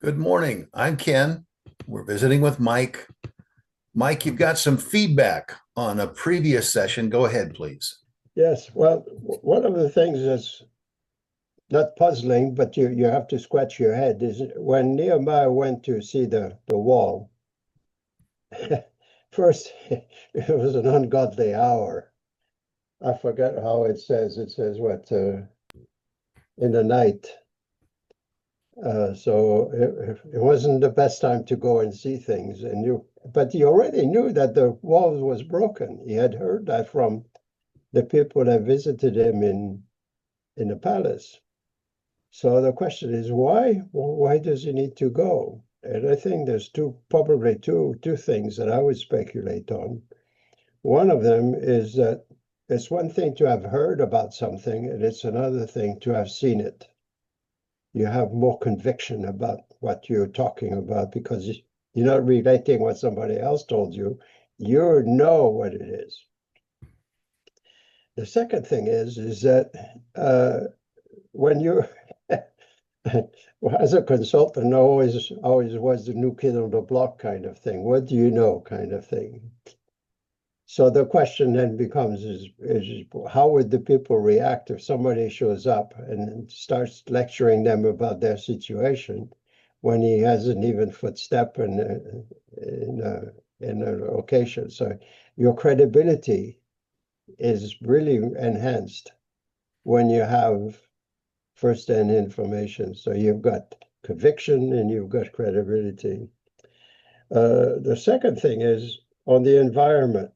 Good morning. I'm Ken. We're visiting with Mike. Mike, you've got some feedback on a previous session. Go ahead, please. Yes, well, one of the things that's not puzzling, but you have to scratch your head is when Nehemiah went to see the wall, first it was an ungodly hour. I forget how it says. It says what in the night. So it wasn't the best time to go and see things. But he already knew that the wall was broken. He had heard that from the people that visited him in the palace. So the question is why? Well, why does he need to go? And I think there's probably two things that I would speculate on. One of them is that it's one thing to have heard about something, and it's another thing to have seen it. You have more conviction about what you're talking about because you're not relating what somebody else told you. You know what it is. The second thing is that when you're well, as a consultant, always was the new kid on the block kind of thing. What do you know, kind of thing. So the question then becomes is how would the people react if somebody shows up and starts lecturing them about their situation when he hasn't even footstep in a location? So your credibility is really enhanced when you have first-hand information. So you've got conviction and you've got credibility. The second thing is on the environment.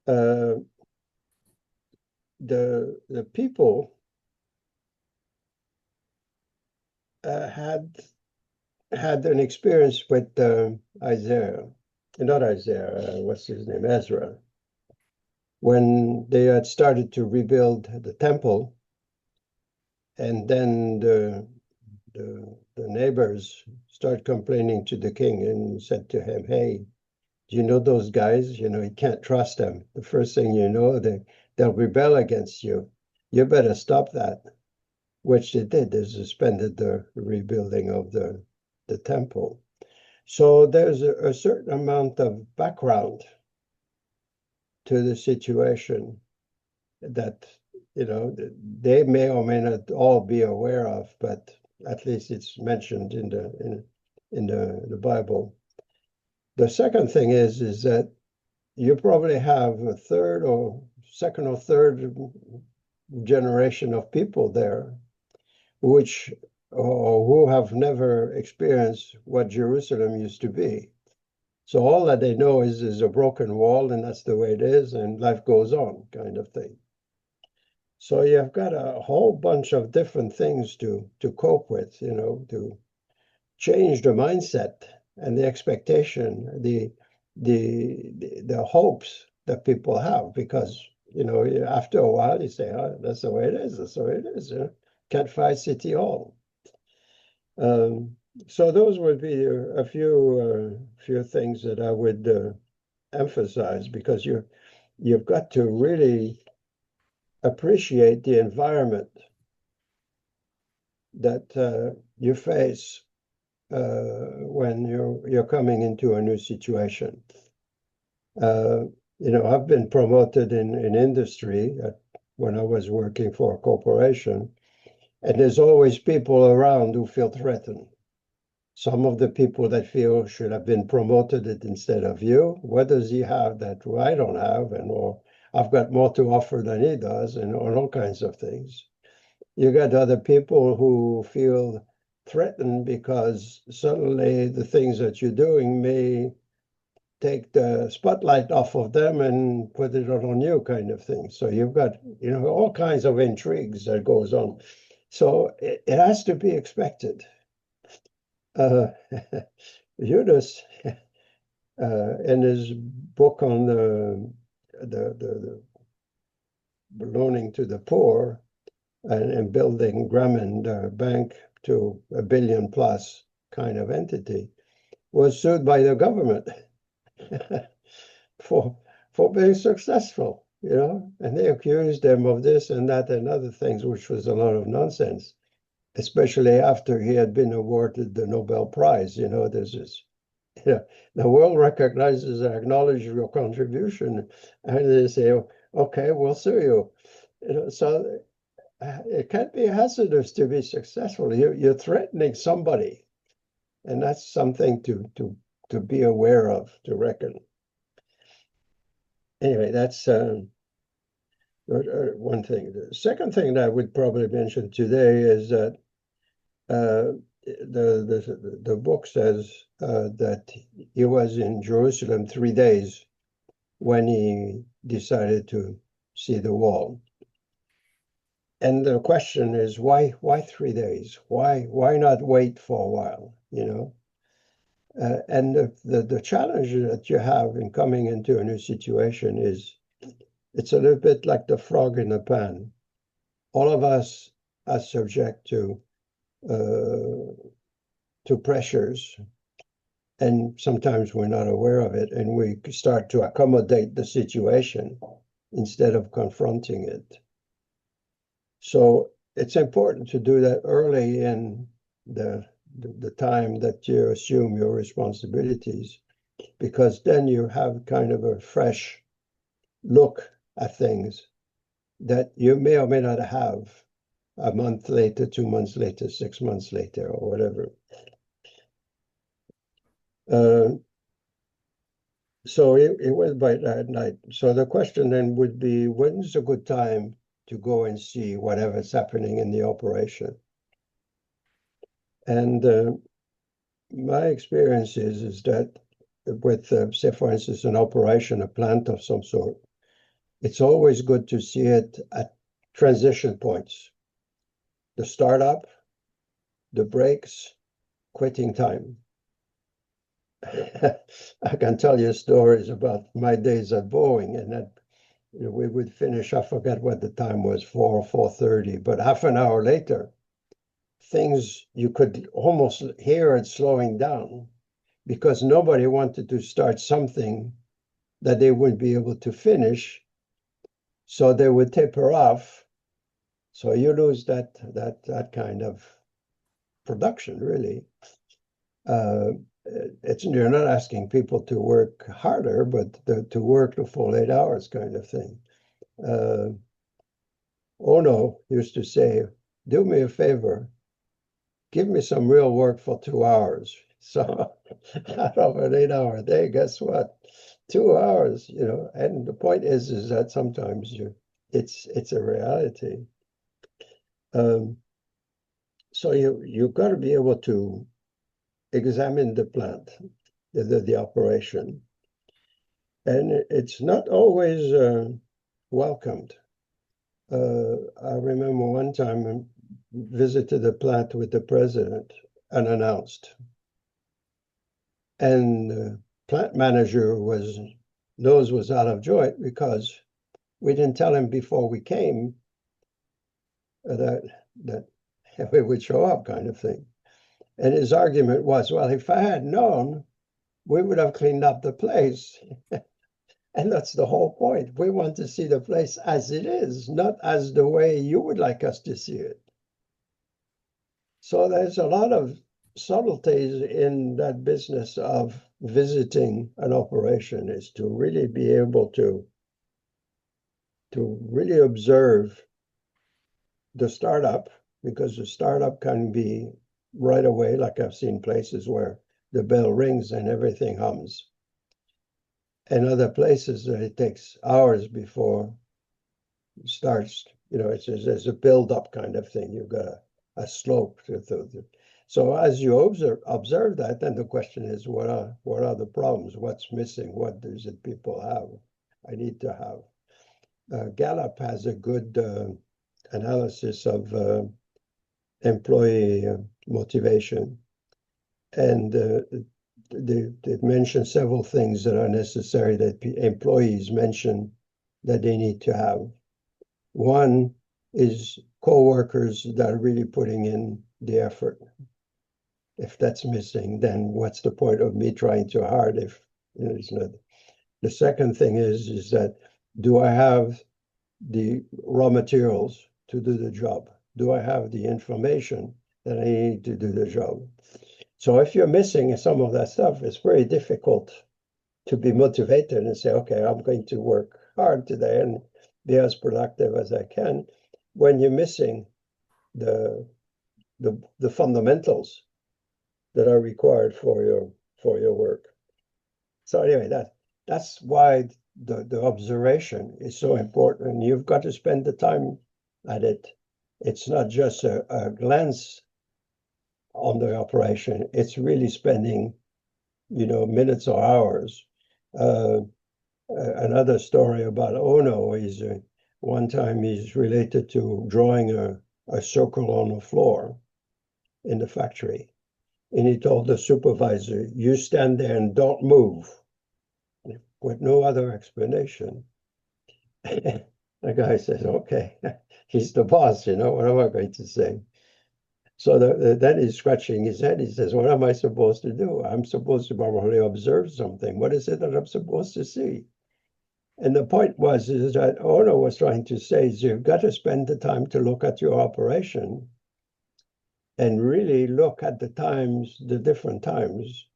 Uh, the people had an experience with Isaiah, not Isaiah, what's his name, Ezra, when they had started to rebuild the temple, and then the neighbors started complaining to the king and said to him, "Hey, do you know those guys? You can't trust them. The first thing you know, they'll rebel against you. You better stop that," which they did. They suspended the rebuilding of the temple. So there's a certain amount of background to the situation that they may or may not all be aware of, but at least it's mentioned in the Bible. The second thing is that you probably have a third or second or third generation of people there which or who have never experienced what Jerusalem used to be. So all that they know is a broken wall, and that's the way it is, and life goes on, kind of thing. So you've got a whole bunch of different things to cope with, to change the mindset and the expectation, the hopes that people have, because after a while you say, "Oh, that's the way it is. That's the way it is." Can't fight City Hall. So those would be a few things that I would emphasize, because you've got to really appreciate the environment that you face when you're coming into a new situation. I've been promoted in industry when I was working for a corporation, and there's always people around who feel threatened. Some of the people that feel should have been promoted instead of you. What does he have that I don't have? Or I've got more to offer than he does, and all kinds of things. You got other people who feel threatened because suddenly the things that you're doing may take the spotlight off of them and put it on you, kind of thing. So you've got, all kinds of intrigues that goes on. So it has to be expected. Eunice, in his book on the loaning to the poor and building Grameen Bank to a billion plus kind of entity, was sued by the government for being successful, and they accused them of this and that and other things, which was a lot of nonsense. especially after he had been awarded the Nobel Prize. There's this, the world recognizes and acknowledges your contribution, and they say, okay, we'll sue you. So it can be hazardous to be successful. You're threatening somebody, and that's something to be aware of, to reckon. Anyway, that's one thing. The second thing that I would probably mention today is that the book says that he was in Jerusalem 3 days when he decided to see the wall. And the question is, why 3 days? Why not wait for a while? And the challenge that you have in coming into a new situation is it's a little bit like the frog in the pan. All of us are subject to pressures, and sometimes we're not aware of it, and we start to accommodate the situation instead of confronting it. So it's important to do that early in the time that you assume your responsibilities, because then you have kind of a fresh look at things that you may or may not have a month later, 2 months later, 6 months later, or whatever. So it went by that night. So the question then would be, when's a good time to go and see whatever's happening in the operation? And my experience is that with, say, for instance, an operation, a plant of some sort, it's always good to see it at transition points. The startup, the breaks, quitting time. I can tell you stories about my days at Boeing, and that we would finish, I forget what the time was, 4:30, but half an hour later, things you could almost hear it slowing down because nobody wanted to start something that they wouldn't be able to finish, so they would taper off. So you lose that kind of production, really. You're not asking people to work harder, but to work the full 8 hours kind of thing. Ono used to say, do me a favor, give me some real work for 2 hours. So out of an 8-hour day, guess what? 2 hours, and the point is that sometimes it's a reality. So you've got to be able to examine the plant, the operation. And it's not always welcomed. I remember one time I visited the plant with the president unannounced. And the plant manager nose was out of joint because we didn't tell him before we came that we would show up, kind of thing. And his argument was, well, if I had known, we would have cleaned up the place. And that's the whole point. We want to see the place as it is, not as the way you would like us to see it. So there's a lot of subtleties in that business of visiting an operation, is to really be able to really observe the startup, because the startup can be right away, like I've seen places where the bell rings and everything hums. And other places that it takes hours before it starts, there's a build-up kind of thing. You've got a slope. So as you observe that, then the question is, what are the problems? What's missing? What is it people have? I need to have. Gallup has a good analysis of employee motivation, and they mention several things that are necessary that employees mention that they need to have. One is co-workers that are really putting in the effort. If that's missing, then what's the point of me trying too hard if it's not? The second thing is that, do I have the raw materials to do the job? Do I have the information that I need to do the job. So if you're missing some of that stuff, it's very difficult to be motivated and say, okay, I'm going to work hard today and be as productive as I can, when you're missing the fundamentals that are required for your work. So anyway, that's why the observation is so important. You've got to spend the time at it. It's not just a glance on the operation. It's really spending, minutes or hours. Another story about Ono is one time he's related to drawing a circle on the floor in the factory. And he told the supervisor, you stand there and don't move, with no other explanation. The guy says, okay, he's the boss, what am I going to say? So then he's scratching his head. He says, what am I supposed to do? I'm supposed to probably observe something. What is it that I'm supposed to see? And the point is that Ono was trying to say is you've got to spend the time to look at your operation and really look at the different times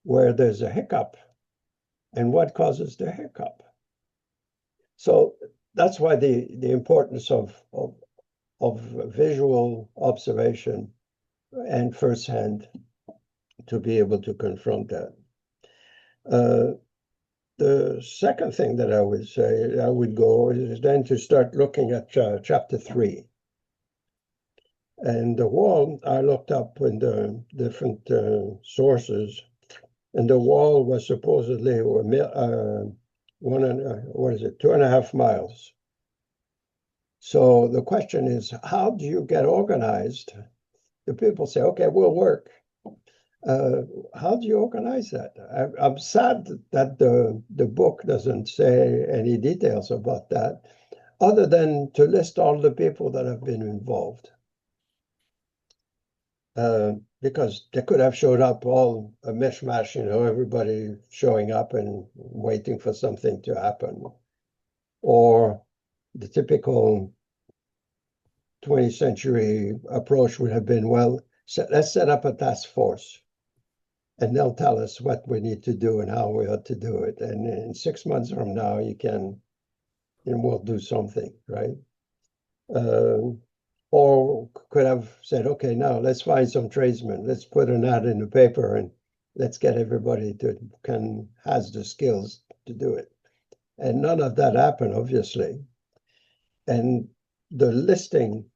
where there's a hiccup and what causes the hiccup. So that's why the importance of visual observation and firsthand to be able to confront that. The second thing that I would say I would go is then to start looking at chapter 3. And the wall, I looked up in the different sources, and the wall was supposedly 2.5 miles. So the question is, how do you get organized? The people say, okay, we'll work. How do you organize that? I'm sad that the book doesn't say any details about that, other than to list all the people that have been involved. Because they could have showed up all a mishmash, everybody showing up and waiting for something to happen. Or the typical 20th century approach would have been, well, let's set up a task force and they'll tell us what we need to do and how we ought to do it. And in 6 months from now, we'll do something, right? Or could have said, okay, now let's find some tradesmen. Let's put an ad in the paper and let's get everybody has the skills to do it. And none of that happened, obviously. And the listing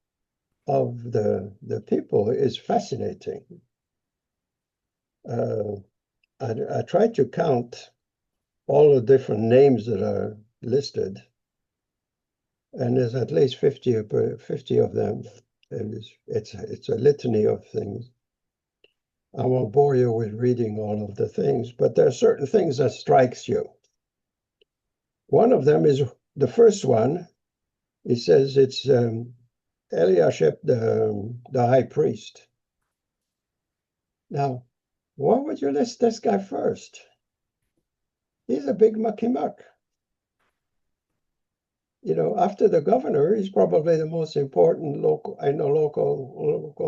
of the people is fascinating. I tried to count all the different names that are listed, and there's at least 50 of them. And it's a litany of things. I won't bore you with reading all of the things, but there are certain things that strikes you. One of them is the first one. It says it's Eliashib, the high priest. Now, why would you list this guy first? He's a big mucky muck. After the governor, he's probably the most important local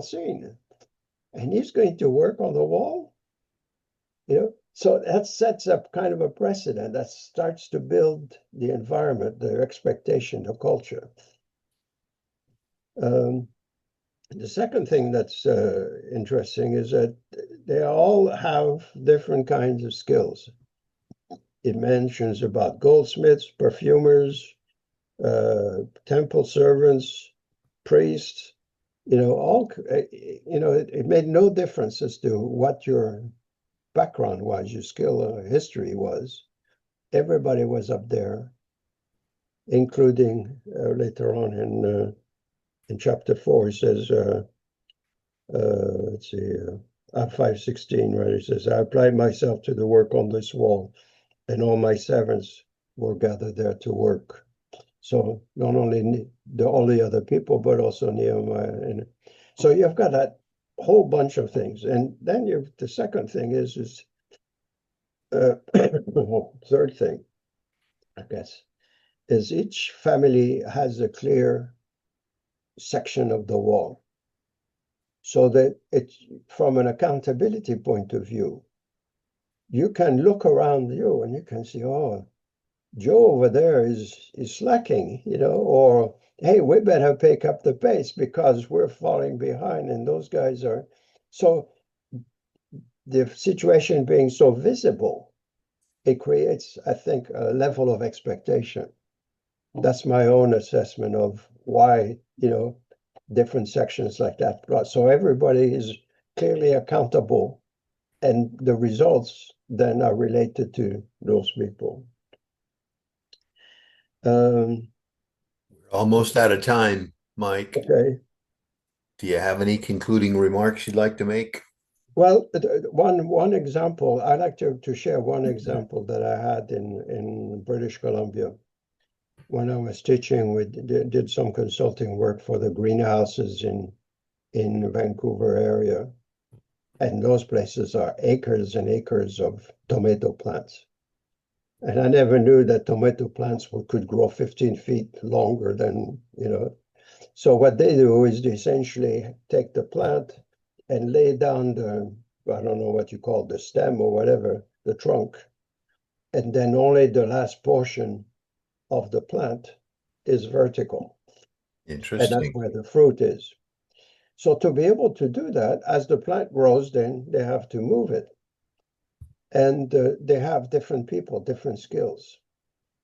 scene. And he's going to work on the wall. So that sets up kind of a precedent that starts to build the environment, the expectation, the culture. The second thing that's interesting is that they all have different kinds of skills. It mentions about goldsmiths, perfumers, temple servants, priests, it made no difference as to what your background was, your skill or history was. Everybody was up there, including later on in chapter 4, it says, let's see, 5:16, right? It says, I applied myself to the work on this wall, and all my servants were gathered there to work. So not only all the other people, but also Nehemiah. And so you've got that whole bunch of things. And then the second thing is third thing, I guess, is each family has a clear section of the wall. so that it's from an accountability point of view, you can look around you and you can see, oh, Joe over there is slacking, or hey, we better pick up the pace because we're falling behind and those guys are. So the situation being so visible, it creates, I think, a level of expectation. That's my own assessment of why, different sections like that. So everybody is clearly accountable, and the results then are related to those people. Um, Almost out of time, Mike. okay. Do you have any concluding remarks you'd like to make? Well, one example, I'd like to share one example that I had in British Columbia. When I was teaching, we did some consulting work for the greenhouses in the Vancouver area. And those places are acres and acres of tomato plants. And I never knew that tomato plants could grow 15 feet longer than, So what they do is they essentially take the plant and lay down I don't know what you call the stem or whatever, the trunk. And then only the last portion of the plant is vertical. And that's Interesting. where the fruit is. So to be able to do that, as the plant grows, then they have to move it. And they have different people, different skills.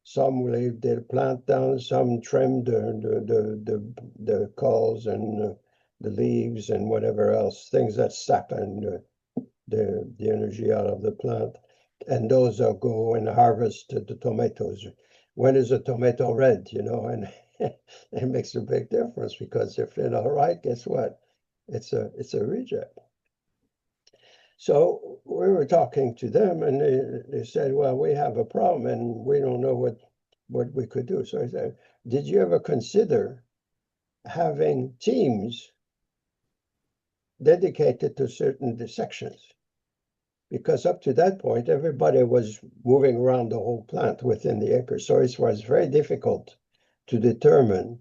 Some lay their plant down, some trim the culls and the leaves and whatever else, things that sap and the energy out of the plant. And those go and harvest the tomatoes. When is a tomato red, and it makes a big difference because if they're not right, guess what? It's a reject. So we were talking to them and they said, well, we have a problem and we don't know what we could do. So I said, did you ever consider having teams dedicated to certain sections? Because up to that point, everybody was moving around the whole plant within the acre. So it was very difficult to determine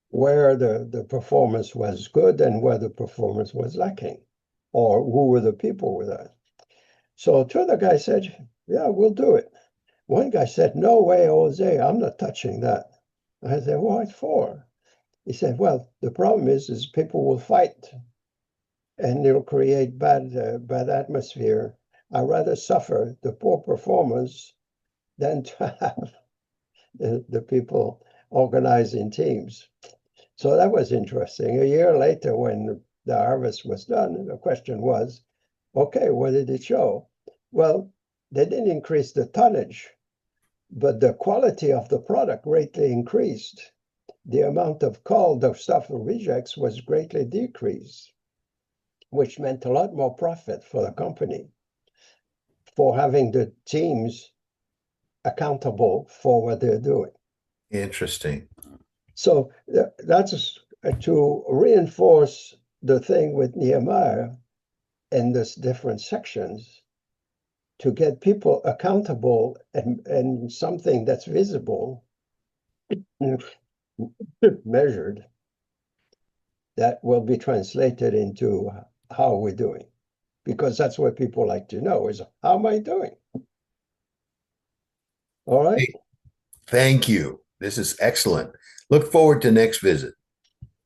where the performance was good and where the performance was lacking, or who were the people with that. So two other guys said, yeah, we'll do it. One guy said, no way, Jose, I'm not touching that. I said, what for? He said, well, the problem is people will fight and it'll create bad atmosphere. I'd rather suffer the poor performance than to have the people organize in teams. So that was interesting. A year later, when the harvest was done, the question was, okay, what did it show? Well, they didn't increase the tonnage, but the quality of the product greatly increased. The amount of called of stuff or rejects was greatly decreased, which meant a lot more profit for the company for having the teams accountable for what they're doing. Interesting. So that's to reinforce the thing with Nehemiah and this different sections to get people accountable and something that's visible, measured, that will be translated into how we're doing. Because that's what people like to know is, how am I doing? All right. Hey, thank you. This is excellent. Look forward to next visit.